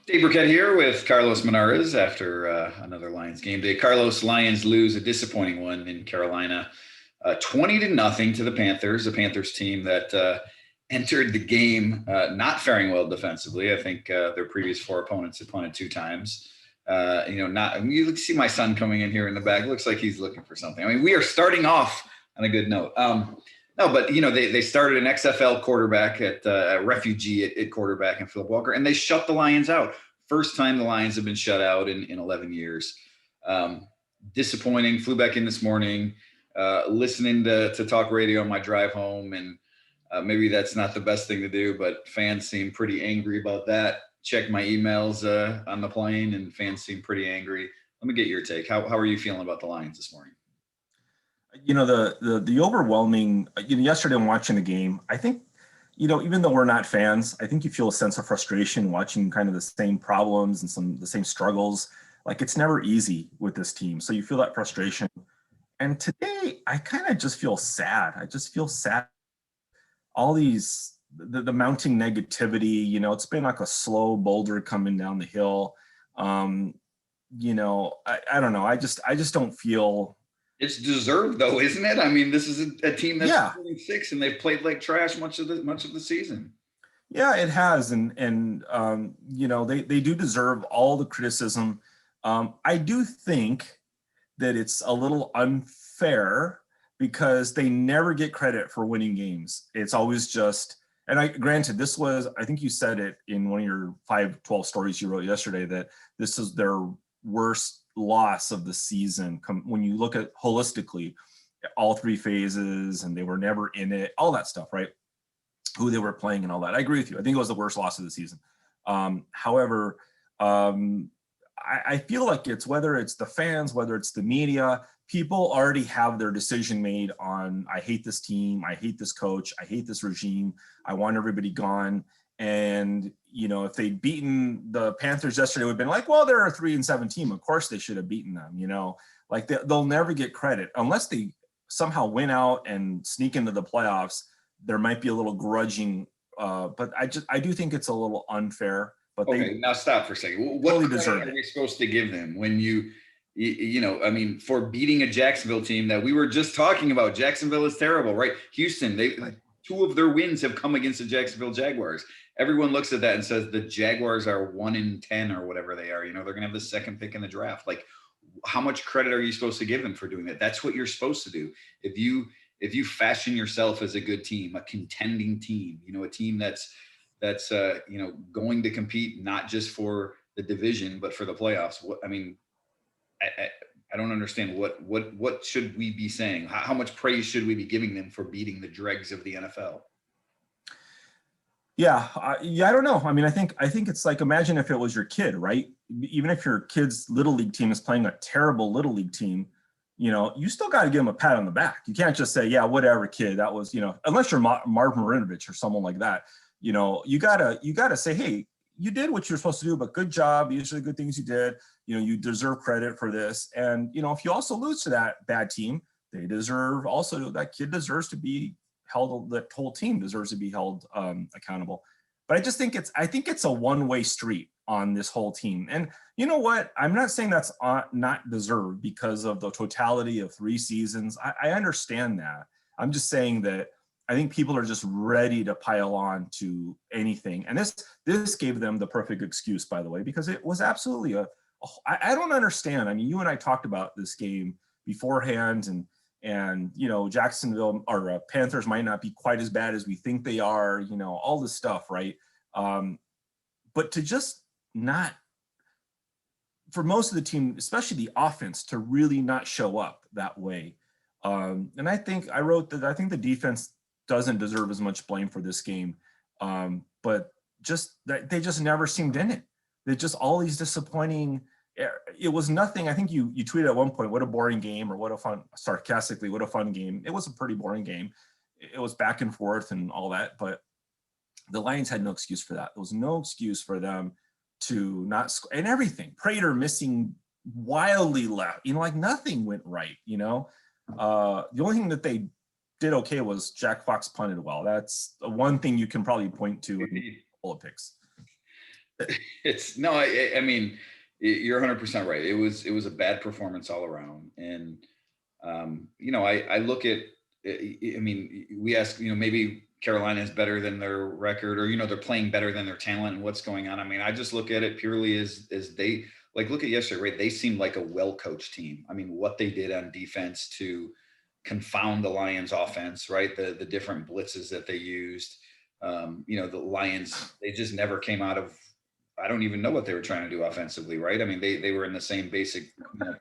Dave Birkett here with Carlos Monarrez after another Lions game day. Lions lose a disappointing one in Carolina, 20-0 to the Panthers, a Panthers team that entered the game not faring well defensively. I think their previous four opponents had punted two times. You see my son coming in here in the back. Looks like he's looking for something. I mean, we are starting off on a good note. No, but they started an XFL quarterback at a refugee at quarterback in Philip Walker, and they shut the Lions out. First time the Lions have been shut out in 11 years. Disappointing. Flew back in this morning, listening to talk radio on my drive home, and maybe that's not the best thing to do, but fans seem pretty angry about that. Check my emails on the plane, and fans seem pretty angry. Let me get your take. How are you feeling about the Lions this morning? The overwhelming, yesterday I'm watching the game. I think, even though we're not fans, I think you feel a sense of frustration watching kind of the same problems and the same struggles. Like, it's never easy with this team. So you feel that frustration. And today I kind of just feel sad. I just feel sad. All these, the mounting negativity, it's been like a slow boulder coming down the hill. I don't know. I just don't feel. It's deserved, though, isn't it? I mean, this is a team that's 6, and they've played like trash much of the season. Yeah, it has, and they do deserve all the criticism. I do think that it's a little unfair because they never get credit for winning games. It's always just, and granted, this was, I think you said it in one of your 5-12 stories you wrote yesterday, that this is their worst loss of the season when you look at holistically all three phases, and they were never in it, all that stuff, right? Who they were playing and all that. I agree with you. I think it was the worst loss of the season. However, I feel like it's, whether it's the fans, whether it's the media, people already have their decision made on, I hate this team, I hate this coach, I hate this regime, I want everybody gone. And, if they'd beaten the Panthers yesterday, would have been like, well, they're a 3-7 team. Of course they should have beaten them, like they'll never get credit unless they somehow win out and sneak into the playoffs. There might be a little grudging, but I do think it's a little unfair. But okay, now stop for a second. What totally credit are we supposed to give them when for beating a Jacksonville team that we were just talking about? Jacksonville is terrible, right? Houston, two of their wins have come against the Jacksonville Jaguars. Everyone looks at that and says the Jaguars are 1-10 or whatever they are. They're going to have the second pick in the draft. Like, how much credit are you supposed to give them for doing that? That's what you're supposed to do. If you fashion yourself as a good team, a contending team, a team that's going to compete not just for the division but for the playoffs. I don't understand what should we be saying? How much praise should we be giving them for beating the dregs of the NFL? Yeah, I don't know. I mean, I think it's like, imagine if it was your kid, right? Even if your kid's little league team is playing a terrible little league team, you still got to give them a pat on the back. You can't just say, yeah, whatever, kid. That was, unless you're Marvin Marinovich or someone like that. You gotta say, hey, you did what you're supposed to do, but good job. These are the good things you did. You deserve credit for this. And if you also lose to that bad team, that kid deserves to be held. That whole team deserves to be held accountable. But I think it's a one-way street on this whole team. And you know what? I'm not saying that's not deserved because of the totality of 3 seasons. I understand that. I'm just saying that I think people are just ready to pile on to anything. And this gave them the perfect excuse, by the way, because it was absolutely I don't understand. I mean, you and I talked about this game beforehand, and Jacksonville or Panthers might not be quite as bad as we think they are, all this stuff, right? But to just not, for most of the team, especially the offense, to really not show up that way. And I think I wrote that I think the defense doesn't deserve as much blame for this game, but just that they just never seemed in it. They just all these disappointing. It was nothing. I think you tweeted at one point, "What a boring game," or "What a fun," sarcastically, "What a fun game." It was a pretty boring game. It was back and forth and all that, but the Lions had no excuse for that. There was no excuse for them to not score and everything. Prater missing wildly left. Like nothing went right. The only thing that they did okay was Jack Fox punted well. That's the one thing you can probably point to in bullet picks. It's no, I mean, you're 100% right. It was a bad performance all around. And, I look at, I mean, we ask, maybe Carolina is better than their record, or, they're playing better than their talent and what's going on. I mean, I just look at it purely as they, like, look at yesterday, right? They seemed like a well-coached team. I mean, what they did on defense to confound the Lions offense, right? The different blitzes that they used. The Lions, they just never came out of, I don't even know what they were trying to do offensively, right? I mean, they were in the same basic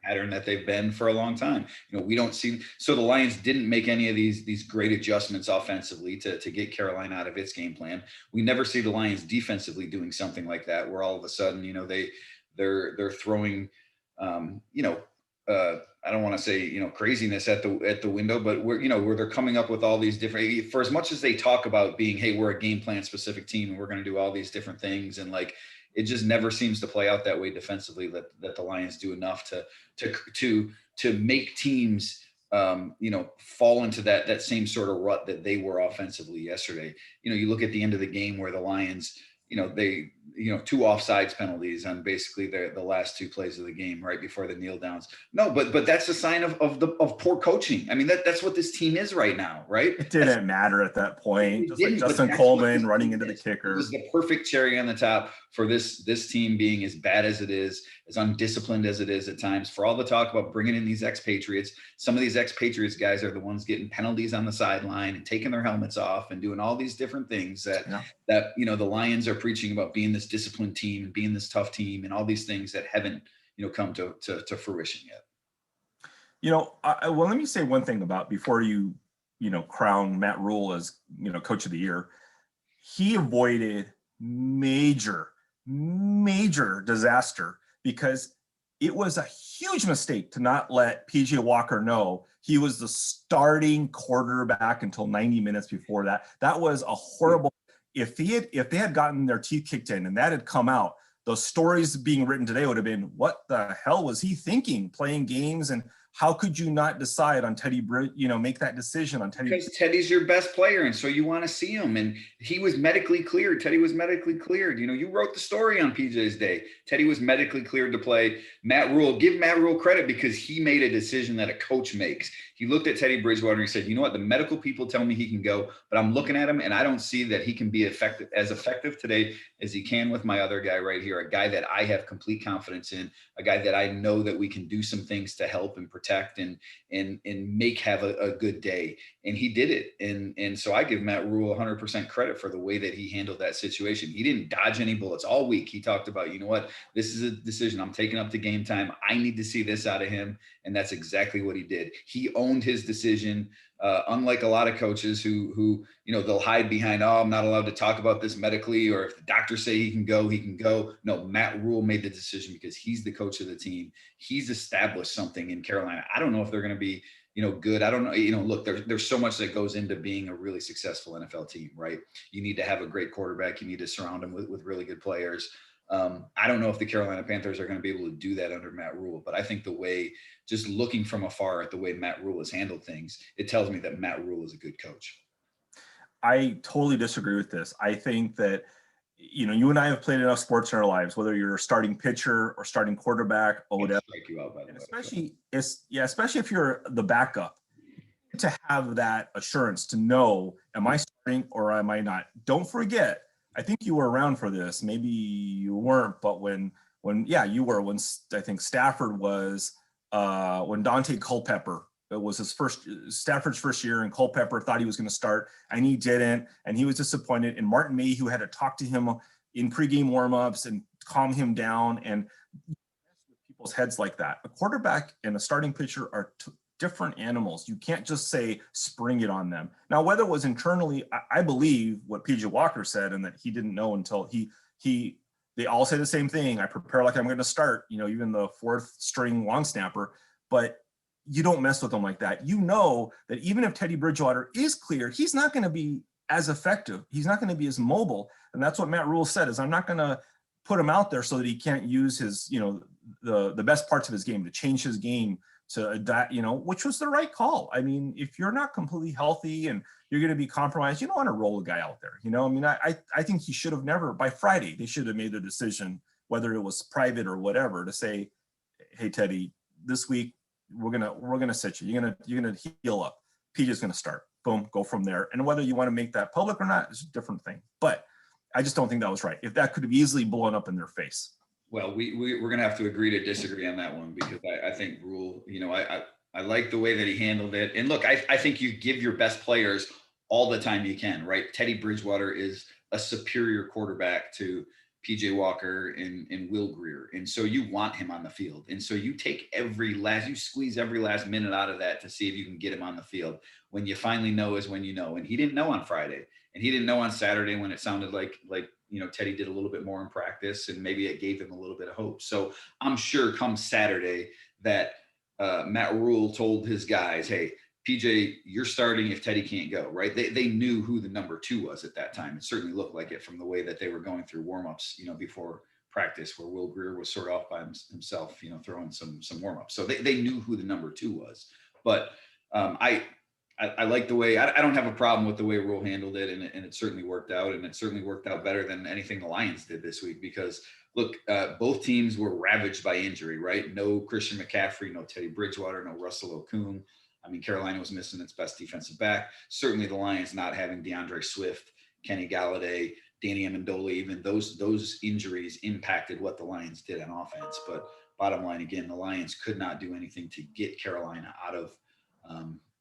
pattern that they've been for a long time. We don't see, so the Lions didn't make any of these great adjustments offensively to get Carolina out of its game plan. We never see the Lions defensively doing something like that, where all of a sudden, they're throwing, I don't want to say, craziness at the window, but where they're coming up with all these different, for as much as they talk about being, hey, we're a game plan specific team and we're going to do all these different things, and like, it just never seems to play out that way defensively, that the Lions do enough to make teams, fall into that same sort of rut that they were offensively yesterday. You look at the end of the game where the Lions, they, two offsides penalties on basically the last two plays of the game right before the kneel downs. No, but that's a sign of poor coaching. I mean, that's what this team is right now, right? It didn't matter at that point. Just like Justin Coleman running into the kicker. It was the perfect cherry on the top for this team being as bad as it is, as undisciplined as it is at times. For all the talk about bringing in these expatriates, some of these expatriates guys are the ones getting penalties on the sideline and taking their helmets off and doing all these different things that the Lions are preaching about being this disciplined team and being this tough team and all these things that haven't come to fruition yet. Well, let me say one thing about before you crown Matt Rule as coach of the year. He avoided major disaster because it was a huge mistake to not let PJ Walker know he was the starting quarterback until 90 minutes before that. That was a horrible. If they had gotten their teeth kicked in and that had come out, those stories being written today would have been, what the hell was he thinking playing games? And how could you not decide on Teddy Bridge, make that decision on Teddy? Because Teddy's your best player, and so you want to see him. And he was medically cleared. Teddy was medically cleared. You wrote the story on PJ's day. Teddy was medically cleared to play. Matt Rule, give Matt Rule credit because he made a decision that a coach makes. He looked at Teddy Bridgewater and he said, you know what, the medical people tell me he can go, but I'm looking at him and I don't see that he can be effective today as he can with my other guy right here, a guy that I have complete confidence in, a guy that I know that we can do some things to help and protect and make have a good day. And he did it. And so I give Matt Rule 100% credit for the way that he handled that situation. He didn't dodge any bullets all week. He talked about, you know what, this is a decision I'm taking up to game time. I need to see this out of him. And that's exactly what he did. He owned his decision. Unlike a lot of coaches who they'll hide behind, oh, I'm not allowed to talk about this medically, or if the doctors say he can go, he can go. No, Matt Rule made the decision because he's the coach of the team. He's established something in Carolina. I don't know if they're going to be, good. I don't know. Look, there's so much that goes into being a really successful NFL team, right? You need to have a great quarterback. You need to surround him with really good players. I don't know if the Carolina Panthers are going to be able to do that under Matt Rule, but I think the way, just looking from afar at the way Matt Rule has handled things, it tells me that Matt Rule is a good coach. I totally disagree with this. I think that, you and I have played enough sports in our lives, whether you're a starting pitcher or starting quarterback or whatever. Strike you out, by the way. Especially if you're the backup, to have that assurance to know, am I starting or am I not? Don't forget, I think you were around for this. Maybe you weren't, but when you were, when I think Stafford was, when Dante Culpepper, it was Stafford's first year, and Culpepper thought he was going to start and he didn't, and he was disappointed. And Martin Mayhew had to talk to him in pregame warmups and calm him down, and people's heads like that. A quarterback and a starting pitcher are different animals. You can't just say spring it on them. Now, whether it was internally, I believe what PJ Walker said, and that he didn't know until they all say the same thing. I prepare like I'm going to start, even the fourth string long snapper, but you don't mess with them like that. That even if Teddy Bridgewater is clear, he's not going to be as effective. He's not going to be as mobile. And that's what Matt Rule said, is I'm not going to put him out there so that he can't use his, the best parts of his game to change his game to adapt, which was the right call. I mean, if you're not completely healthy and you're going to be compromised, you don't want to roll a guy out there. I mean, I think he should have never, by Friday, they should have made the decision, whether it was private or whatever, to say, hey, Teddy, this week we're gonna sit you. You're gonna heal up. PJ's gonna start. Boom, go from there. And whether you want to make that public or not is a different thing. But I just don't think that was right. If that could have easily blown up in their face. Well, we're going to have to agree to disagree on that one, because I think Rule, I like the way that he handled it. And look, I think you give your best players all the time you can, right? Teddy Bridgewater is a superior quarterback to PJ Walker and Will Grier. And so you want him on the field. And so you take you squeeze every last minute out of that to see if you can get him on the field. When you finally know is when you know. And he didn't know on Friday, and he didn't know on Saturday, when it sounded like Teddy did a little bit more in practice, and maybe it gave him a little bit of hope. So I'm sure come Saturday that Matt Rule told his guys, hey, PJ, you're starting if Teddy can't go, right? They knew who the number 2 was at that time. It certainly looked like it from the way that they were going through warmups, before practice, where Will Grier was sort of off by himself, throwing some warmups. So they knew who the number 2 was. But I like the way, I don't have a problem with the way Rule handled it, and it certainly worked out, and it certainly worked out better than anything the Lions did this week, because look, both teams were ravaged by injury, right? No Christian McCaffrey, no Teddy Bridgewater, no Russell Okung. I mean, Carolina was missing its best defensive back. Certainly the Lions not having DeAndre Swift, Kenny Galladay, Danny Amendola, even those injuries impacted what the Lions did on offense. But bottom line, again, the Lions could not do anything to get Carolina out of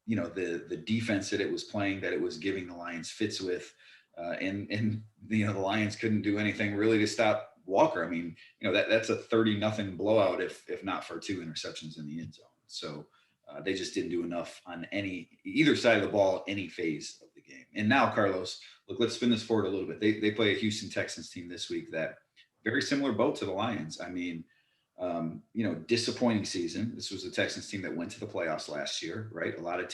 the defense that it was playing, that it was giving the Lions fits with, and the Lions couldn't do anything really to stop Walker. I mean, that's a 30-0 blowout if not for 2 interceptions in the end zone. So they just didn't do enough on either side of the ball, any phase of the game. And now, Carlos, look, let's spin this forward a little bit. They play a Houston Texans team this week that very similar boat to the Lions. I mean, disappointing season. This was a Texans team that went to the playoffs last year, right? A lot of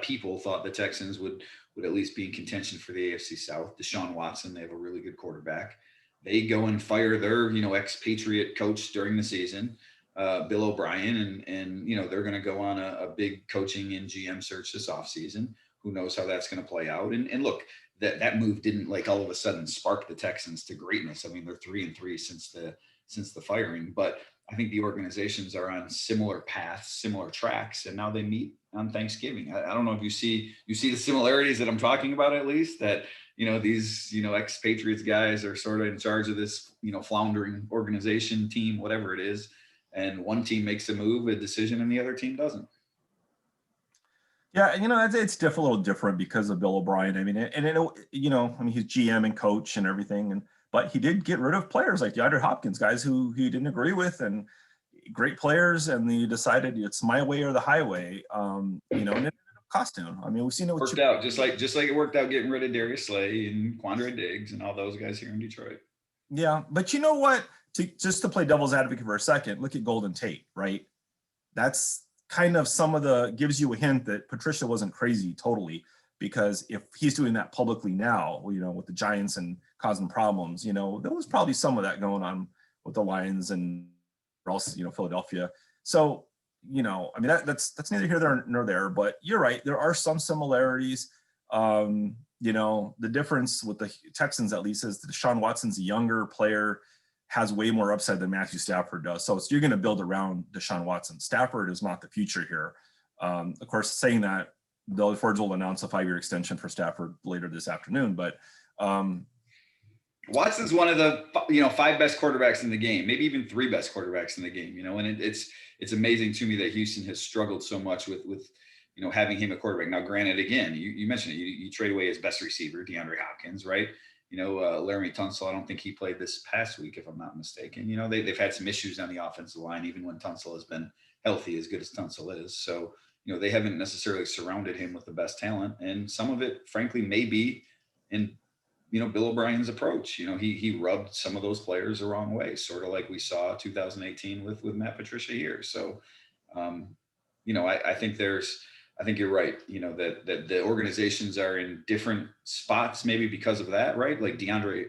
people thought the Texans would at least be in contention for the AFC South. Deshaun Watson, they have a really good quarterback. They go and fire their, ex-Patriot coach during the season, Bill O'Brien, and they're going to go on a big coaching and GM search this offseason. Who knows how that's going to play out? And look, that move didn't all of a sudden spark the Texans to greatness. I mean, they're 3-3 since the firing, but I think the organizations are on similar paths, similar tracks, and now they meet on Thanksgiving. I don't know if you see the similarities that I'm talking about, at least, that these ex-Patriots guys are sort of in charge of this floundering organization, team, whatever it is, and one team makes a decision and the other team doesn't. Yeah, it's a little different because of Bill O'Brien. I mean, he's GM and coach and everything, but he did get rid of players like DeAndre Hopkins, guys who he didn't agree with, and great players, and he decided it's my way or the highway. And it ended up cost him. I mean, we've seen it worked out just like it worked out getting rid of Darius Slay and Quandre Diggs and all those guys here in Detroit. Yeah, but you know what? Just to play devil's advocate for a second, look at Golden Tate, right? That's kind of gives you a hint that Patricia wasn't crazy totally, because if he's doing that publicly now, with the Giants and causing problems, there was probably some of that going on with the Lions and else, Philadelphia. So, I mean, that's neither here nor there, but you're right. There are some similarities. The difference with the Texans, at least, is that Deshaun Watson's a younger player, has way more upside than Matthew Stafford does. So you're going to build around Deshaun Watson. Stafford is not the future here. Of course, saying that, the Fords will announce a 5-year extension for Stafford later this afternoon, but Watson's one of the 5 best quarterbacks in the game, maybe even 3 best quarterbacks in the game. And it's amazing to me that Houston has struggled so much with having him a quarterback. Now, granted, again, you mentioned it, you trade away his best receiver, DeAndre Hopkins, right? Laramie Tunsil, I don't think he played this past week, if I'm not mistaken. They've had some issues on the offensive line, even when Tunsil has been healthy, as good as Tunsil is. So, they haven't necessarily surrounded him with the best talent. And some of it, frankly, may be in, Bill O'Brien's approach. He rubbed some of those players the wrong way, sort of like we saw 2018 with Matt Patricia here. So, I think you're right, that the organizations are in different spots, maybe because of that, right? Like Deshaun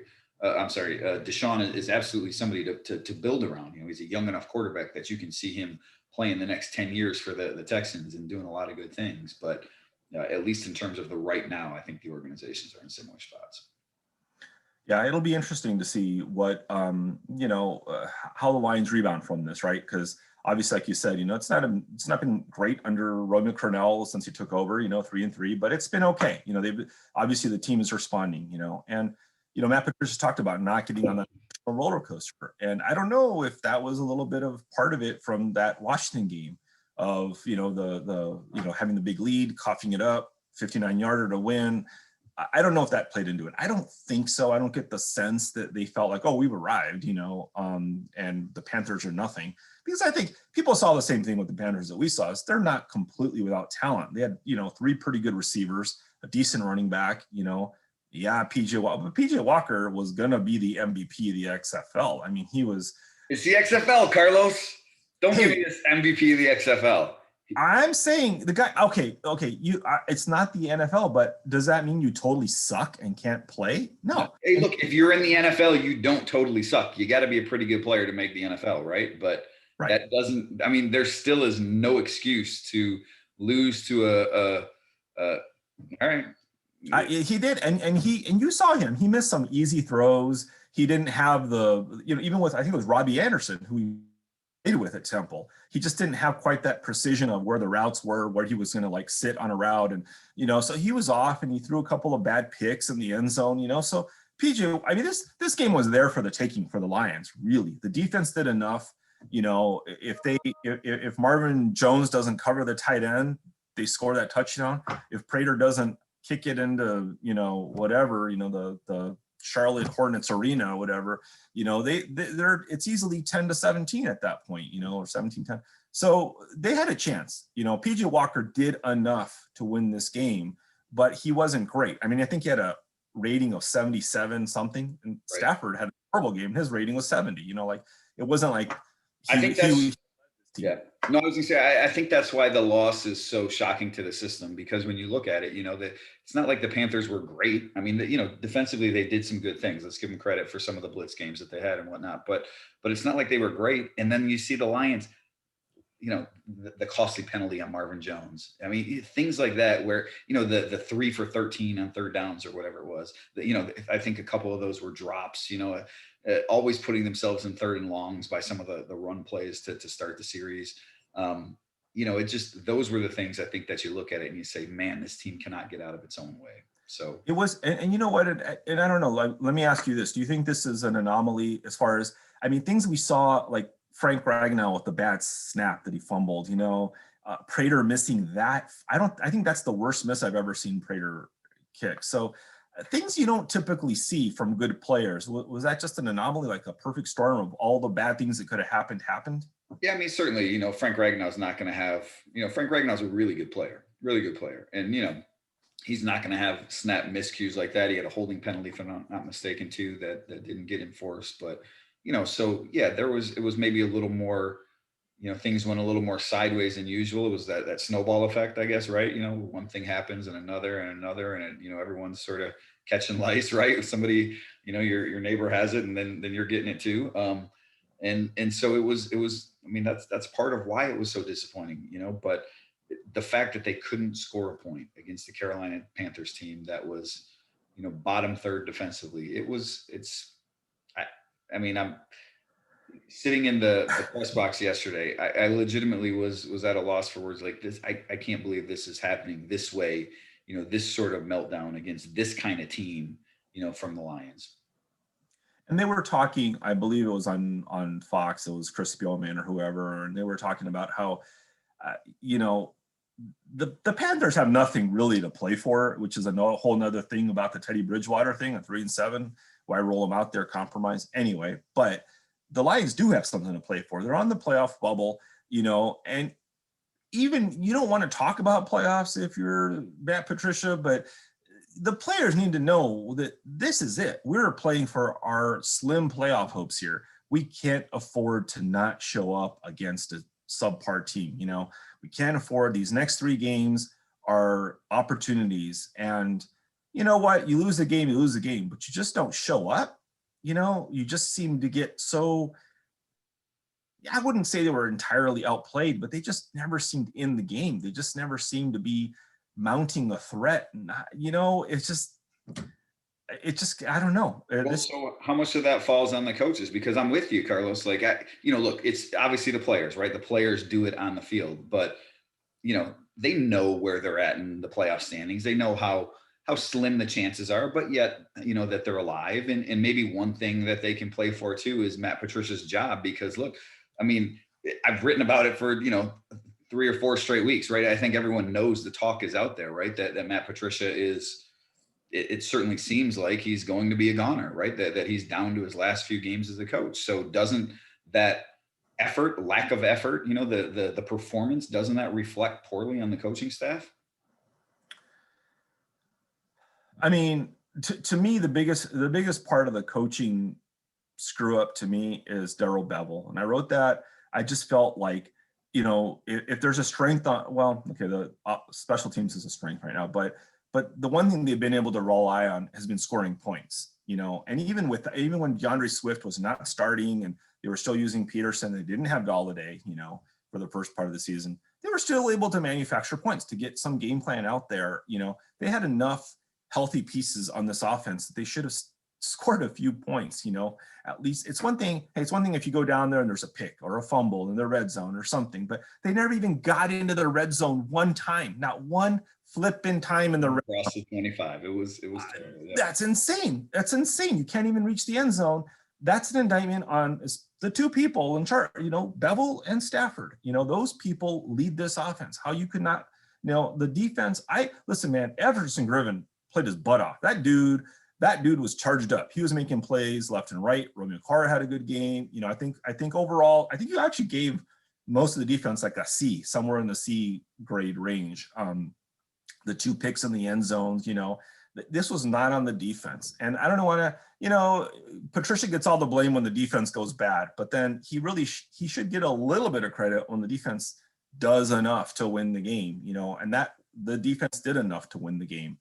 is absolutely somebody to build around. He's a young enough quarterback that you can see him playing the next 10 years for the Texans and doing a lot of good things. But at least in terms of the right now, I think the organizations are in similar spots. Yeah, it'll be interesting to see what how the Lions rebound from this, right? Because obviously, like you said, it's not been great under Roy McCornell since he took over, 3-3, but it's been okay. They've obviously the team is responding, and Matt Patricia talked about not getting on that roller coaster, and I don't know if that was a little bit of part of it from that Washington game of the having the big lead, coughing it up, 59-yarder to win. I don't know if that played into it. I don't think so. I don't get the sense that they felt like, oh, we've arrived, and the Panthers are nothing. Because I think people saw the same thing with the Panthers that we saw. Is they're not completely without talent. They had, 3 pretty good receivers, a decent running back, PJ Walker. But PJ Walker was going to be the MVP of the XFL. I mean, he was. It's the XFL, Carlos. Don't give me this MVP of the XFL. I'm saying the guy. Okay. It's not the NFL, but does that mean you totally suck and can't play? No. Hey, look, if you're in the NFL, you don't totally suck. You got to be a pretty good player to make the NFL, right? But that doesn't. I mean, there still is no excuse to lose to all right. He did, and you saw him. He missed some easy throws. He didn't have the even with I think it was Robbie Anderson who he with at Temple. He just didn't have quite that precision of where the routes were, where he was going to sit on a route. And, so he was off and he threw a couple of bad picks in the end zone, so PJ, I mean, this game was there for the taking for the Lions. Really. The defense did enough, if Marvin Jones doesn't cover the tight end, they score that touchdown. If Prater doesn't kick it into, whatever, the Charlotte Hornets arena or whatever, they're it's easily 10-17 at that point, or 17-10. So they had a chance. PJ Walker did enough to win this game, but he wasn't great. I mean, I think he had a rating of 77 something, and Stafford had a horrible game. His rating was 70. It wasn't like I think that's yeah. No, I was gonna say I think that's why the loss is so shocking to the system, because when you look at it, that it's not like the Panthers were great. I mean, defensively they did some good things. Let's give them credit for some of the blitz games that they had and whatnot. But it's not like they were great. And then you see the Lions, the costly penalty on Marvin Jones. I mean, things like that where the 3 for 13 on third downs or whatever it was. I think a couple of those were drops. Always putting themselves in third and longs by some of the run plays to start the series. It just, those were the things I think that you look at it and you say, man, this team cannot get out of its own way. So it was, and you know what, and I don't know, let me ask you this. Do you think this is an anomaly as far as, things we saw, like Frank Ragnow with the bad snap that he fumbled, Prater missing that. I think that's the worst miss I've ever seen Prater kick. So things you don't typically see from good players. Was that just an anomaly, like a perfect storm of all the bad things that could have happened? Yeah, I mean, certainly, Frank Ragnow's not going to have, Frank Ragnow's a really good player. And, he's not going to have snap miscues like that. He had a holding penalty, if I'm not mistaken, too, that didn't get enforced. But, so, yeah, it was maybe a little more, things went a little more sideways than usual. It was that snowball effect, I guess, right? One thing happens and another, and everyone's sort of catching lice, right? If somebody, your neighbor has it, and then you're getting it too. And so it was, I mean, that's part of why it was so disappointing, but the fact that they couldn't score a point against the Carolina Panthers team that was, bottom third defensively, I'm sitting in the press box yesterday. I legitimately was at a loss for words. Like this. I can't believe this is happening this way, this sort of meltdown against this kind of team, from the Lions. And they were talking, I believe it was on Fox, it was Chris Spielman or whoever, and they were talking about how, the Panthers have nothing really to play for, which is a whole nother thing about the Teddy Bridgewater thing at 3-7, why roll them out there, compromise anyway. But the Lions do have something to play for. They're on the playoff bubble, and even you don't want to talk about playoffs if you're Matt Patricia, but the players need to know that this is it. We're playing for our slim playoff hopes here. We can't afford to not show up against a subpar team. We can't afford these next 3 games are opportunities. And you know what? You lose a game, but you just don't show up. You just seem to get so I wouldn't say they were entirely outplayed, but they just never seemed in the game. They just never seemed to be mounting a threat. And, I don't know. Well, so how much of that falls on the coaches? Because I'm with you, Carlos. Like, look, it's obviously the players, right? The players do it on the field, but they know where they're at in the playoff standings. They know how slim the chances are, but yet, that they're alive. And maybe one thing that they can play for too is Matt Patricia's job, because look, I mean, I've written about it for, 3 or 4 straight weeks, right? I think everyone knows the talk is out there, right? That Matt Patricia is, it certainly seems like he's going to be a goner, right? That he's down to his last few games as a coach. So doesn't that lack of effort, the performance, doesn't that reflect poorly on the coaching staff? I mean, to me, the biggest part of the coaching screw up to me is Darrell Bevell. And I wrote that. I just felt like, if there's a strength the special teams is a strength right now, but the one thing they've been able to rely on has been scoring points, and even when DeAndre Swift was not starting and they were still using Peterson, they didn't have Galladay, for the first part of the season, they were still able to manufacture points to get some game plan out there. They had enough healthy pieces on this offense that they should have scored a few points, at least. It's one thing if you go down there and there's a pick or a fumble in the red zone or something, but they never even got into the red zone one time, not one flipping time in the red zone. Across the 25. It was terrible. Yeah. That's insane. You can't even reach the end zone. That's an indictment on the two people in charge, Bevell and Stafford. Those people lead this offense. How you could not, the defense. Listen, man, Everson Griffin played his butt off. That dude was charged up. He was making plays left and right. Romeo Carr had a good game. I think overall, I think you actually gave most of the defense like a C, somewhere in the C grade range. The 2 picks in the end zones, this was not on the defense. And I don't want to, Patricia gets all the blame when the defense goes bad, but then he should get a little bit of credit when the defense does enough to win the game, and that the defense did enough to win the game.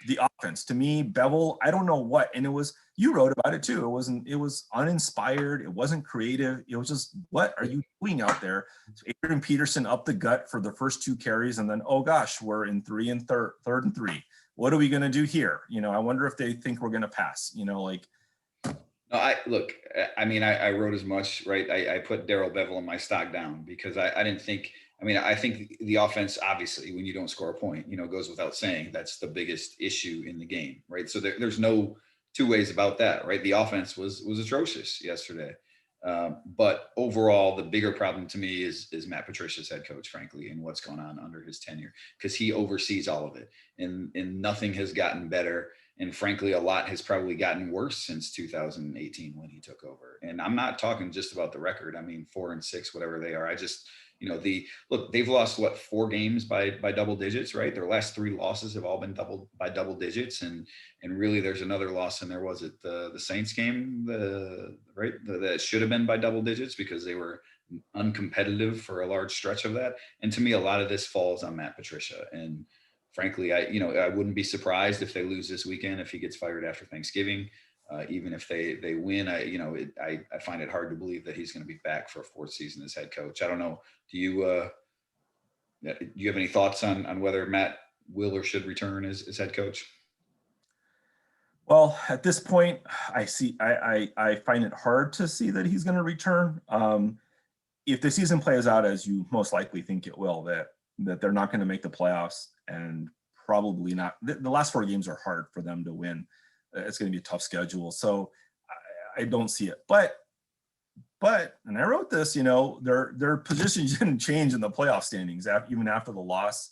The offense, to me, Bevell, I don't know what, and you wrote about it too. It was uninspired. It wasn't creative. It was just, what are you doing out there? Adrian Peterson up the gut for the first 2 carries. And then, oh gosh, we're in third and 3. What are we going to do here? I wonder if they think we're going to pass, No, I wrote as much, right? I put Darrell Bevell in my stock down because I didn't think, I think the offense, obviously, when you don't score a point, goes without saying, that's the biggest issue in the game, right? So there's no 2 ways about that, right? The offense was atrocious yesterday. But overall, the bigger problem to me is Matt Patricia's head coach, frankly, and what's going on under his tenure, because he oversees all of it, and nothing has gotten better. And frankly, a lot has probably gotten worse since 2018 when he took over. And I'm not talking just about the record. 4-6, whatever they are. They've lost 4 games by double digits, right? Their last 3 losses have all been by double digits. And really there's another loss in there. Was it the Saints game, that should have been by double digits because they were uncompetitive for a large stretch of that. And to me, a lot of this falls on Matt Patricia. And frankly, I wouldn't be surprised if they lose this weekend, if he gets fired after Thanksgiving. Even if they win, I find it hard to believe that he's going to be back for a 4th season as head coach. I don't know. Do you have any thoughts on whether Matt will or should return as head coach? Well, at this point, I find it hard to see that he's going to return. If the season plays out as you most likely think it will, that they're not going to make the playoffs, and probably not. The last 4 games are hard for them to win. It's going to be a tough schedule. So I don't see it. But, and I wrote this, their positions didn't change in the playoff standings even after the loss.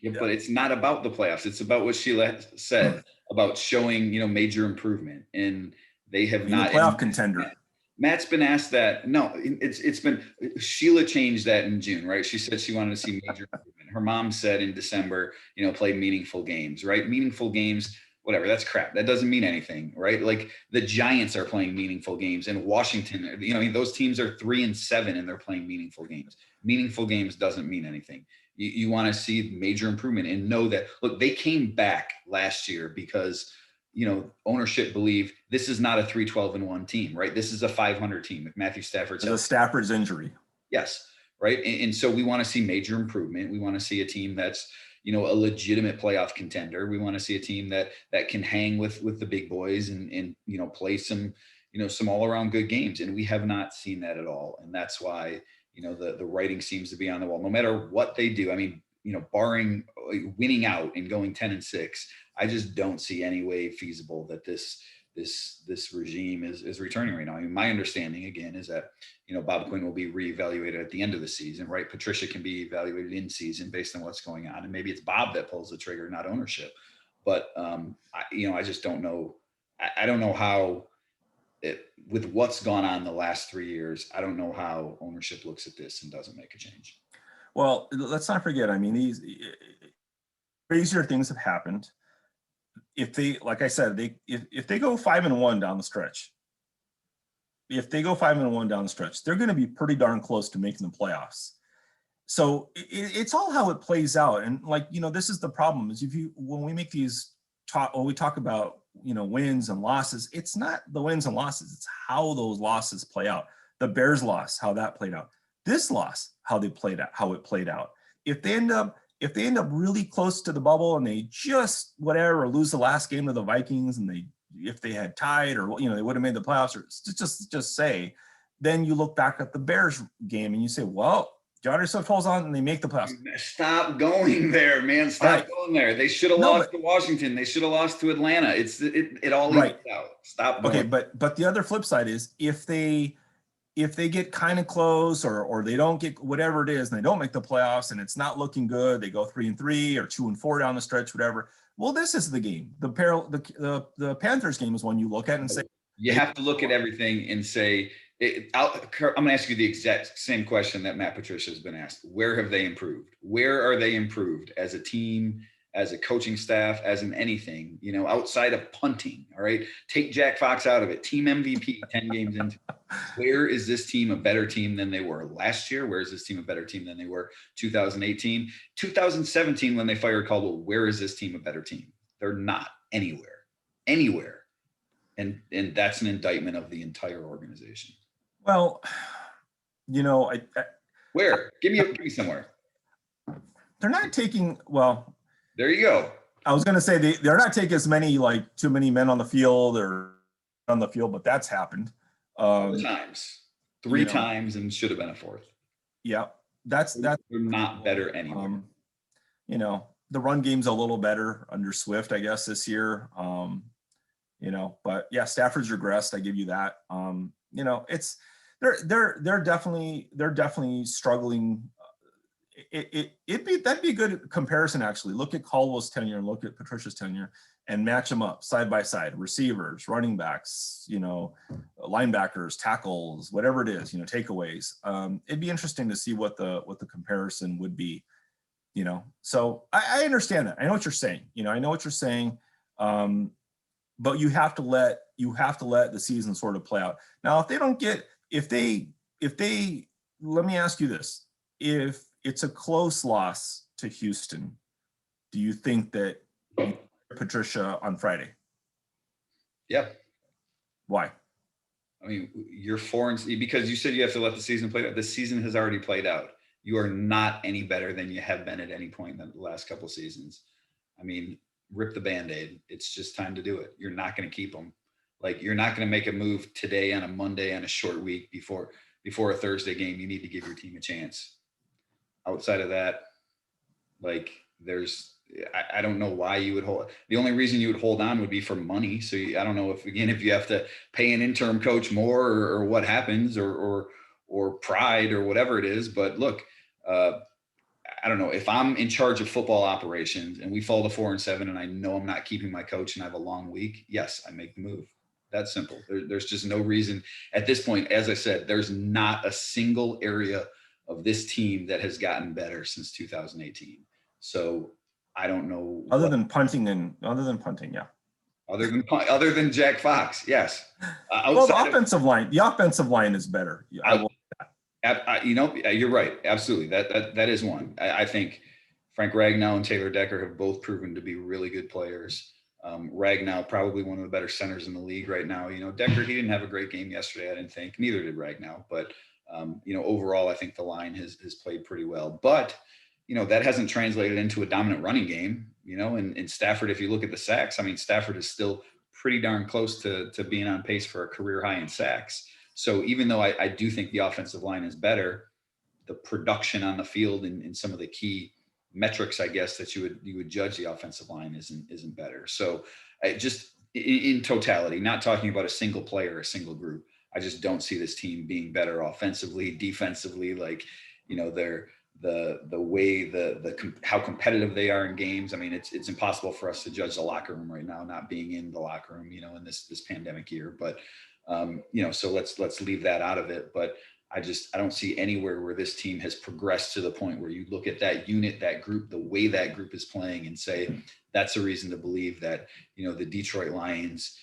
Yeah, but it's not about the playoffs. It's about what Sheila said about showing, major improvement. And they have not. Playoff contender. Matt's been asked that. No, it's been, Sheila changed that in June, right? She said she wanted to see major improvement. Her mom said in December, play meaningful games, right? Meaningful games, whatever, that's crap. That doesn't mean anything, right? Like the Giants are playing meaningful games, and Washington, those teams are 3-7 and they're playing meaningful games. Meaningful games doesn't mean anything. You want to see major improvement and know that, look, they came back last year because, ownership believe this is not a 3-12-1 team, right? This is a 500 team with Matthew Stafford's The Stafford's injury. Yes. Right. And so we want to see major improvement. We want to see a team that's, a legitimate playoff contender. We want to see a team that can hang with the big boys and play some, some all around good games. And we have not seen that at all. And that's why, the writing seems to be on the wall, no matter what they do. I mean, barring winning out and going 10-6, I just don't see any way feasible that this regime is returning right now. I mean, my understanding again is that, Bob Quinn will be reevaluated at the end of the season, right? Patricia can be evaluated in season based on what's going on. And maybe it's Bob that pulls the trigger, not ownership. But, I just don't know. I don't know how with what's gone on the last 3 years, I don't know how ownership looks at this and doesn't make a change. Well, let's not forget, I mean, these crazier things have happened. If they, like I said, if they go 5-1 down the stretch, they're going to be pretty darn close to making the playoffs. So it's all how it plays out. And this is the problem is when we make these we talk about, wins and losses, it's not the wins and losses. It's how those losses play out. The Bears loss, how that played out. This loss, how it played out. If they end up really close to the bubble and they just lose the last game to the Vikings and if they had tied or they would have made the playoffs or just say, then you look back at the Bears game and you say, well, Johnny Swift holds on and they make the playoffs. Stop going there, man. Stop going there. They should have lost to Washington. They should have lost to Atlanta. It all evens out. Stop going. Okay, but the other flip side is if they get kind of close or they don't get whatever it is and they don't make the playoffs and it's not looking good, they go 3-3 or 2-4 down the stretch, whatever. Well, this is the game. The Panthers game is one you look at and say, you have to look at everything and say, I'm going to ask you the exact same question that Matt Patricia has been asked. Where have they improved? Where are they improved as a team, as a coaching staff, as in anything, outside of punting? All right. Take Jack Fox out of it. Team MVP 10 games into. Where is this team a better team than they were last year? Where is this team a better team than they were 2018? 2017, when they fired Caldwell, where is this team a better team? They're not anywhere. And that's an indictment of the entire organization. Well, where? Give me somewhere. They're not taking, well. There you go. I was going to say they're not taking as many, too many men on the field but that's happened. 4 times. 3 times and should have been a 4th. Yeah. They're not better anymore. The run game's a little better under Swift, I guess, this year. But yeah, Stafford's regressed. I give you that. They're definitely struggling. That'd be a good comparison, actually. Look at Caldwell's tenure and look at Patricia's tenure and match them up side by side. Receivers, running backs, linebackers, tackles, whatever it is, takeaways. It'd be interesting to see what the comparison would be. So I understand that. I know what you're saying. But you have to let the season sort of play out. Now, let me ask you this. If it's a close loss to Houston, do you think that Patricia on Friday? Yeah. Why? I mean, you're 4-0 because you said you have to let the season play out. The season has already played out. You are not any better than you have been at any point in the last couple of seasons. I mean, rip the Band-Aid. It's just time to do it. You're not going to keep them. You're not going to make a move today on a Monday on a short week before a Thursday game. You need to give your team a chance. Outside of that, I don't know why you would hold. The only reason you would hold on would be for money. So I don't know if you have to pay an interim coach more or what happens or pride or whatever it is. But look, I don't know if I'm in charge of football operations and we fall to 4-7 and I know I'm not keeping my coach and I have a long week. Yes, I make the move. That's simple. There's just no reason at this point. As I said, there's not a single area of this team that has gotten better since 2018. So I don't know. Other than punting, yeah. Other than Jack Fox, yes. Well, the offensive line is better. You're right. Absolutely. That is one. I think Frank Ragnow and Taylor Decker have both proven to be really good players. Ragnow, probably one of the better centers in the league right now. Deckard, he didn't have a great game yesterday, I didn't think. Neither did Ragnow. But, overall, I think the line has played pretty well. But, that hasn't translated into a dominant running game, and Stafford, if you look at the sacks, I mean, Stafford is still pretty darn close to being on pace for a career high in sacks. So even though I do think the offensive line is better, the production on the field and some of the key metrics, I guess, that you would judge the offensive line isn't better. So I just in totality, not talking about a single player, a single group, I just don't see this team being better offensively, defensively, like, they're the way how competitive they are in games. I mean, it's impossible for us to judge the locker room right now, not being in the locker room, in this pandemic year. But so let's leave that out of it. But I don't see anywhere where this team has progressed to the point where you look at that unit, that group, the way that group is playing, and say that's a reason to believe that the Detroit Lions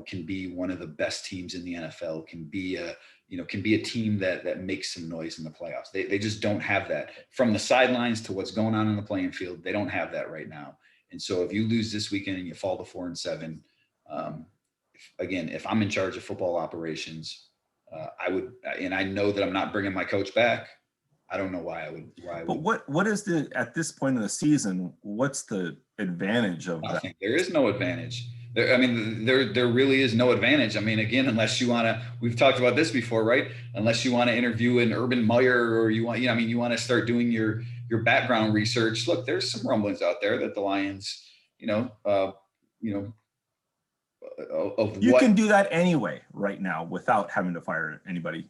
can be one of the best teams in the NFL, can be a team that makes some noise in the playoffs. They just don't have that. From the sidelines to what's going on the playing field, they don't have that right now. And so if you lose this weekend and you fall to 4-7, if I'm in charge of football operations, I would, and I know that I'm not bringing my coach back. I don't know why I would. But what is at this point in the season, what's the advantage of that? There is no advantage. There really is no advantage. I mean, again, unless you want to, we've talked about this before, right? Unless you want to interview an Urban Meyer, or you want to start doing your background research. Look, there's some rumblings out there that the Lions, can do that anyway right now without having to fire anybody.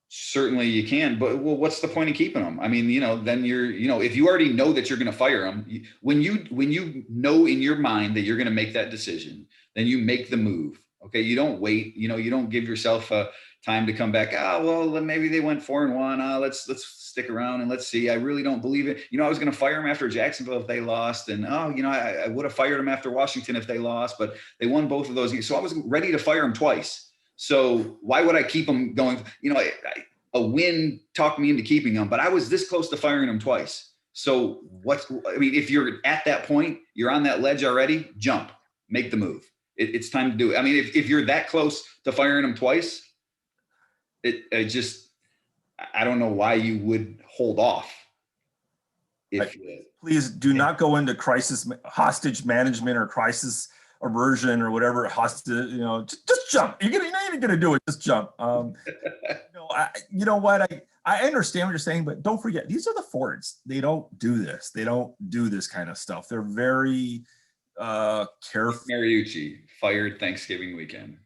Certainly you can, but what's the point of keeping them? I mean, then you're, if you already know that you're going to fire them, when you know in your mind that you're going to make that decision, then you make the move. Okay. You don't wait, you don't give yourself time to come back. Well, maybe they went 4-1. Let's stick around and let's see. I really don't believe it. I was going to fire them after Jacksonville if they lost. And, I would have fired them after Washington if they lost, but they won both of those games. So I was ready to fire them twice. So why would I keep them going? A win talked me into keeping them, but I was this close to firing them twice. So if you're at that point, you're on that ledge already, jump, make the move. It's time to do it. I mean, if you're that close to firing them twice, I don't know why you would hold off. Please do not go into hostage management or crisis aversion or whatever. Just jump. You're not gonna do it. Just jump. I understand what you're saying, but don't forget, these are the Fords. They don't do this. They don't do this kind of stuff. They're very careful. Mariucci fired Thanksgiving weekend.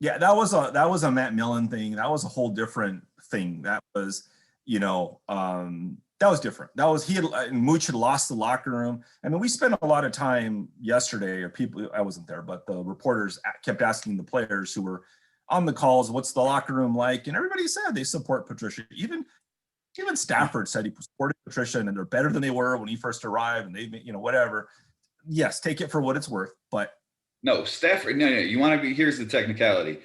Yeah, that was a Matt Millen thing. That was a whole different thing. That was, that was different. That was Mooch had lost the locker room. I mean, we spent a lot of time yesterday, or people, I wasn't there, but the reporters kept asking the players who were on the calls, what's the locker room like? And everybody said they support Patricia. Even Stafford said he supported Patricia and they're better than they were when he first arrived, and they, whatever. Yes, take it for what it's worth, but no, Stafford. No. You want to be? Here's the technicality.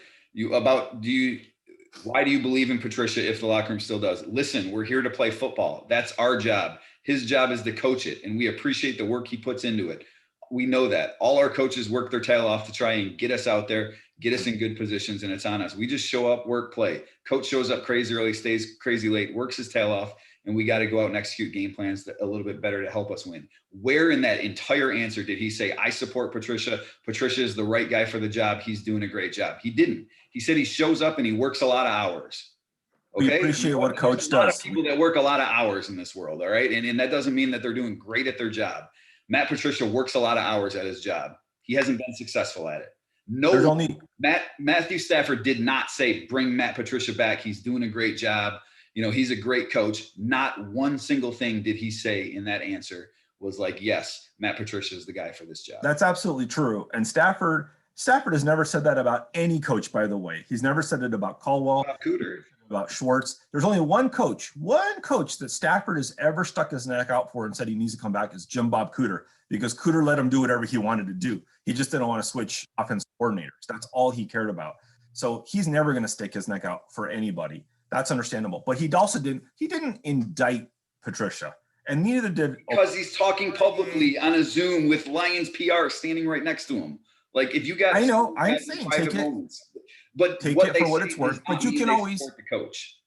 Why do you believe in Patricia if the locker room still does? Listen, we're here to play football. That's our job. His job is to coach it, and we appreciate the work he puts into it. We know that. All our coaches work their tail off to try and get us out there, get us in good positions, and it's on us. We just show up, work, play. Coach shows up crazy early, stays crazy late, works his tail off, and we got to go out and execute game plans a little bit better to help us win. Where in that entire answer did he say, I support Patricia. Patricia is the right guy for the job. He's doing a great job. He didn't. He said he shows up and he works a lot of hours. Okay? We appreciate what coach does. There's a lot of people that work a lot of hours in this world, all right? And that doesn't mean that they're doing great at their job. Matt Patricia works a lot of hours at his job. He hasn't been successful at it. Matthew Stafford did not say, bring Matt Patricia back. He's doing a great job. He's a great coach. Not one single thing did he say in that answer was like, yes, Matt Patricia is the guy for this job. That's absolutely true. And Stafford has never said that about any coach, by the way. He's never said it about Caldwell, about Schwartz. There's only one coach that Stafford has ever stuck his neck out for and said he needs to come back is Jim Bob Cooter, because Cooter let him do whatever he wanted to do. He just didn't want to switch offensive coordinators. That's all he cared about. So he's never going to stick his neck out for anybody. That's understandable. But he didn't indict Patricia. and neither did because he's talking publicly on a Zoom with Lions PR standing right next to him. Like if you got, I know, I'm saying private moments, but take what it they for what say it's worth. does But not you mean can they always support the coach.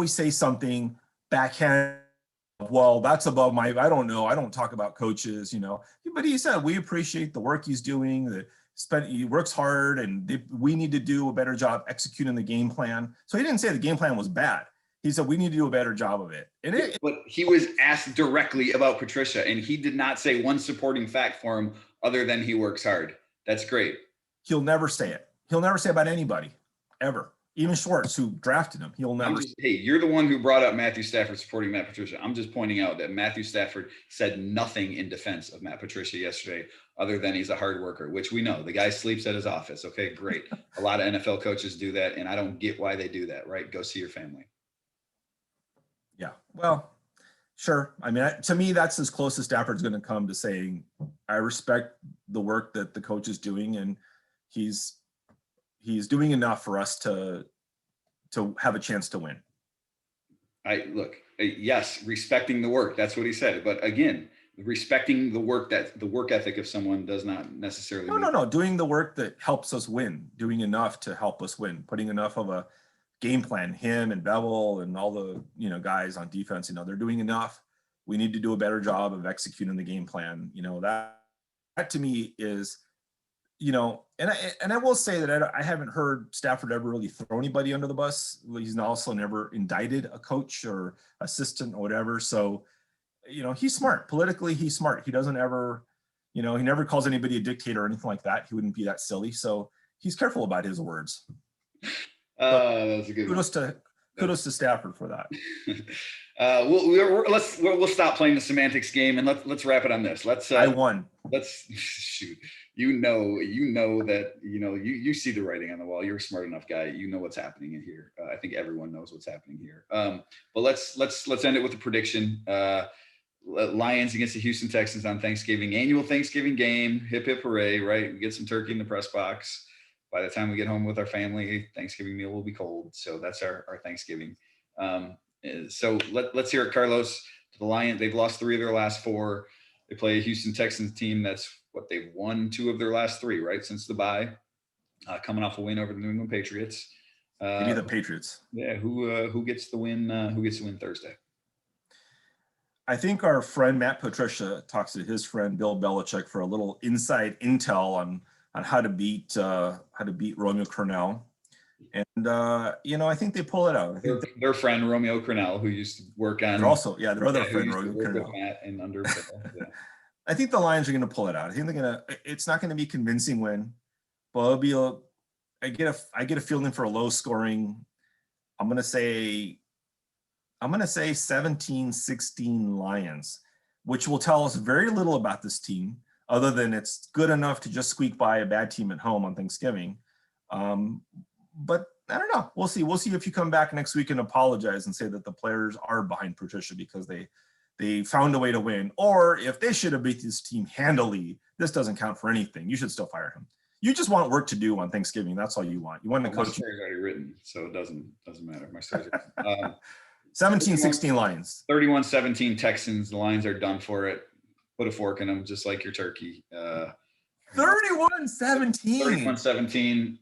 say something backhand. Well, that's above my. I don't know. I don't talk about coaches, you know. But he said we appreciate the work he's doing. He works hard, and we need to do a better job executing the game plan. So he didn't say the game plan was bad. He said we need to do a better job of it. And but he was asked directly about Patricia, and he did not say one supporting fact for him other than he works hard. That's great. He'll never say it. He'll never say about anybody, ever. Even Schwartz, who drafted him, he'll never. Hey, you're the one who brought up Matthew Stafford supporting Matt Patricia. I'm just pointing out that Matthew Stafford said nothing in defense of Matt Patricia yesterday, other than he's a hard worker, which we know. The guy sleeps at his office. Okay, great. A lot of NFL coaches do that, and I don't get why they do that, right? Go see your family. Yeah, well, sure. I mean, to me, that's as close as Stafford's going to come to saying, I respect the work that the coach is doing, and he's doing enough for us to have a chance to win. Yes, respecting the work. That's what he said. But again, respecting the work ethic of someone does not necessarily. No. Doing the work that helps us win, doing enough to help us win, putting enough of a game plan, him and Bevel and all the, guys on defense, they're doing enough. We need to do a better job of executing the game plan. That to me is, and I will say that I haven't heard Stafford ever really throw anybody under the bus. He's also never indicted a coach or assistant or whatever. So, he's smart. Politically, he's smart. He doesn't ever, he never calls anybody a dictator or anything like that. He wouldn't be that silly. So he's careful about his words. That's a good kudos to Stafford for that. We'll stop playing the semantics game and let's wrap it on this. I won. Let's shoot. You see the writing on the wall. You're a smart enough guy. You know what's happening in here. I think everyone knows what's happening here. But let's end it with a prediction. Lions against the Houston Texans on Thanksgiving, annual Thanksgiving game. Hip hip hooray! Right, we get some turkey in the press box. By the time we get home with our family, Thanksgiving meal will be cold. So that's our Thanksgiving. So let's hear it, Carlos. The Lions, they've lost 3 of their last 4. They play a Houston Texans team that's what they've won 2 of their last 3, right? Since the bye, coming off a win over the New England Patriots. Maybe the Patriots. Yeah. Who gets the win? Who gets the win Thursday? I think our friend Matt Patricia talks to his friend Bill Belichick for a little inside intel on how to beat Romeo Crennel. And, I think they pull it out. I think their friend Romeo Crennel, who used to work on. Their other friend Romeo Crennel. Matt and under Bill. Yeah. I think the Lions are going to pull it out. I think it's not going to be a convincing win, but I get a feeling for a low scoring. I'm going to say 17-16 Lions, which will tell us very little about this team other than it's good enough to just squeak by a bad team at home on Thanksgiving. But I don't know. We'll see. We'll see if you come back next week and apologize and say that the players are behind Patricia because they found a way to win. Or if they should have beat this team handily, this doesn't count for anything. You should still fire him. You just want work to do on Thanksgiving. That's all you want. You want to coach. My story's already written, so it doesn't matter. My story's written. 17-16 Lions. 31-17 Texans. The Lions are done for it. Put a fork in them, just like your turkey. 31-17. 31-17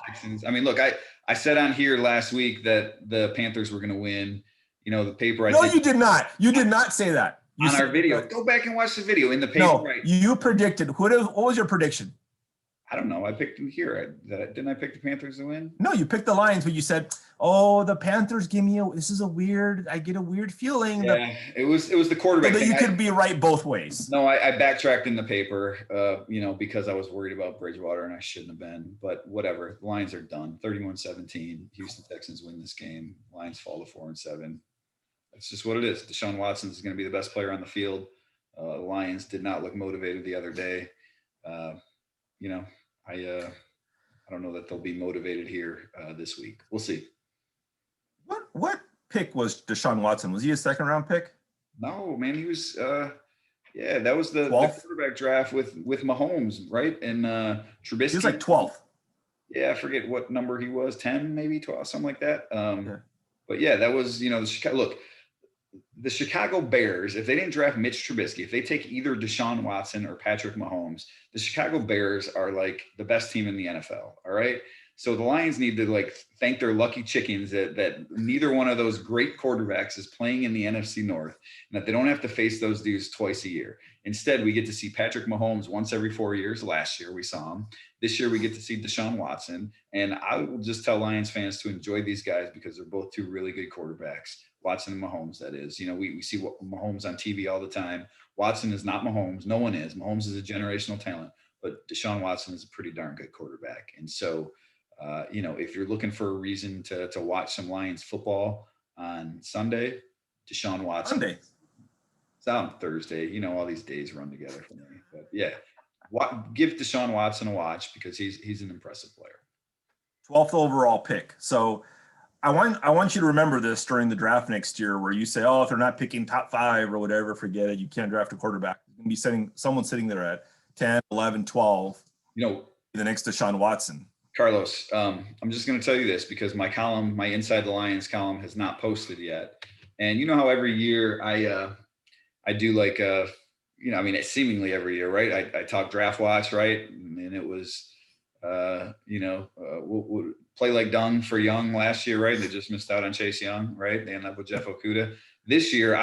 Texans. I mean, look, I said on here last week that the Panthers were going to win. The paper. You did not. You did not say that. On our video. Go back and watch the video in the paper. No, you predicted. What was your prediction? I don't know. I picked them here. Didn't I pick the Panthers to win? No, you picked the Lions, but you said, "Oh, the Panthers give me I get a weird feeling." Yeah, it was the quarterback. You could be right both ways. No, I backtracked in the paper, because I was worried about Bridgewater and I shouldn't have been. But whatever. The Lions are done. 31-17. Houston Texans win this game. Lions fall to 4-7. That's just what it is. Deshaun Watson is going to be the best player on the field. The Lions did not look motivated the other day. I don't know that they'll be motivated here this week. We'll see. What pick was Deshaun Watson? Was he a 2nd round pick? No, man, he was. That was the quarterback draft with Mahomes, right? And Trubisky. He was like 12th. Yeah, I forget what number he was. 10, maybe 12, something like that. But yeah, that was the Chicago. Look, the Chicago Bears, if they didn't draft Mitch Trubisky, if they take either Deshaun Watson or Patrick Mahomes, the Chicago Bears are like the best team in the NFL. All right. So the Lions need to like thank their lucky chickens that neither one of those great quarterbacks is playing in the NFC North, and that they don't have to face those dudes twice a year. Instead, we get to see Patrick Mahomes once every 4 years. Last year we saw him. This year we get to see Deshaun Watson. And I will just tell Lions fans to enjoy these guys because they're both two really good quarterbacks. Watson and Mahomes, that is. You know, we see Mahomes on TV all the time. Watson is not Mahomes. No one is. Mahomes is a generational talent, but Deshaun Watson is a pretty darn good quarterback. And so, you know, if you're looking for a reason to watch some Lions football on Sunday, Deshaun Watson. Sunday. It's on Thursday. You know, all these days run together for me. But yeah, give Deshaun Watson a watch because he's an impressive player. 12th overall pick. So I want you to remember this during the draft next year, where you say, oh, if they're not picking top 5 or whatever, forget it. You can't draft a quarterback. You're going to be someone sitting there at 10, 11, 12. You know, the next Deshaun Watson. Carlos, I'm just going to tell you this because my column, my Inside the Lions column, has not posted yet. And you know how every year I do like you know, I mean, it's seemingly every year, right? I talk draft watch, right? And it was, you know, we'll play like dung for Young last year, right? They just missed out on Chase Young, right? They ended up with Jeff Okudah. This year,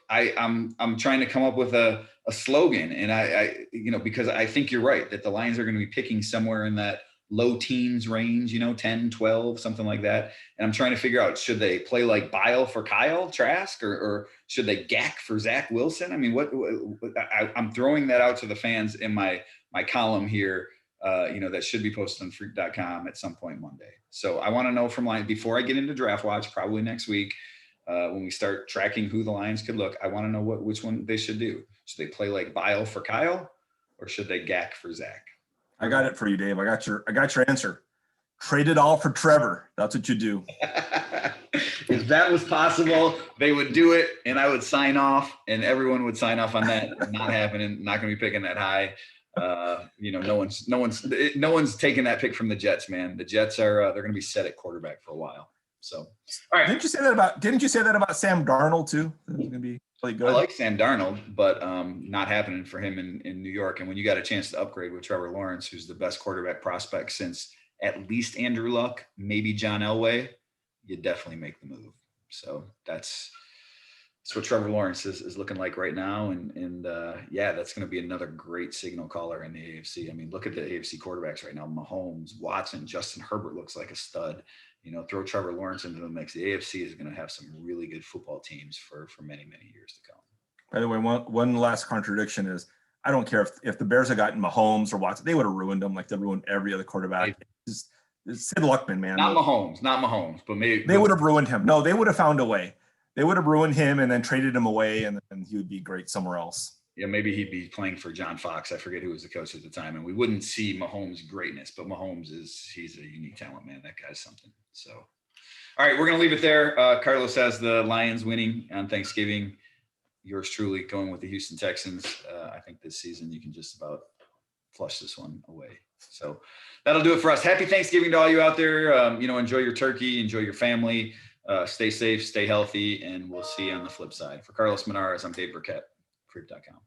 I'm trying to come up with a slogan, and I you know, because I think you're right that the Lions are going to be picking somewhere in that low teens range, you know, 10, 12, something like that. And I'm trying to figure out, should they play like Bile for Kyle Trask or should they gack for Zach Wilson? I mean, I'm throwing that out to the fans in my column here, you know, that should be posted on freak.com at some point Monday. So I want to know from Lions before I get into draft watch, probably next week, when we start tracking who the Lions could look, I want to know which one they should do. Should they play like Bile for Kyle or should they gack for Zach? I got it for you, Dave. I got your answer. Trade it all for Trevor. That's what you do. If that was possible, they would do it, and I would sign off, and everyone would sign off on that. Not happening. Not going to be picking that high. You know, no one's taking that pick from the Jets, man. The Jets are they're going to be set at quarterback for a while. So, all right. Didn't you say that about Sam Darnold too? He's going to be really good. I like Sam Darnold, but not happening for him in New York. And when you got a chance to upgrade with Trevor Lawrence, who's the best quarterback prospect since at least Andrew Luck, maybe John Elway, you definitely make the move. So that's what Trevor Lawrence is looking like right now. And yeah, that's going to be another great signal caller in the AFC. I mean, look at the AFC quarterbacks right now. Mahomes, Watson, Justin Herbert looks like a stud. You know, throw Trevor Lawrence into the mix. The AFC is going to have some really good football teams for many, many years to come. By the way, one last contradiction is I don't care if the Bears had gotten Mahomes or Watson, they would have ruined them like they ruined every other quarterback. It's Sid Luckman, man. Not Mahomes, but maybe they would have ruined him. No, they would have found a way. They would have ruined him and then traded him away, and then he would be great somewhere else. Yeah, maybe he'd be playing for John Fox. I forget who was the coach at the time, and we wouldn't see Mahomes' greatness. But Mahomes he's a unique talent, man. That guy's something. So, all right, we're gonna leave it there. Carlos has the Lions winning on Thanksgiving. Yours truly going with the Houston Texans. I think this season you can just about flush this one away. So that'll do it for us. Happy Thanksgiving to all you out there. You know, enjoy your turkey, enjoy your family. Stay safe, stay healthy, and we'll see you on the flip side. For Carlos Monarrez, I'm Dave Birkett, freak.com.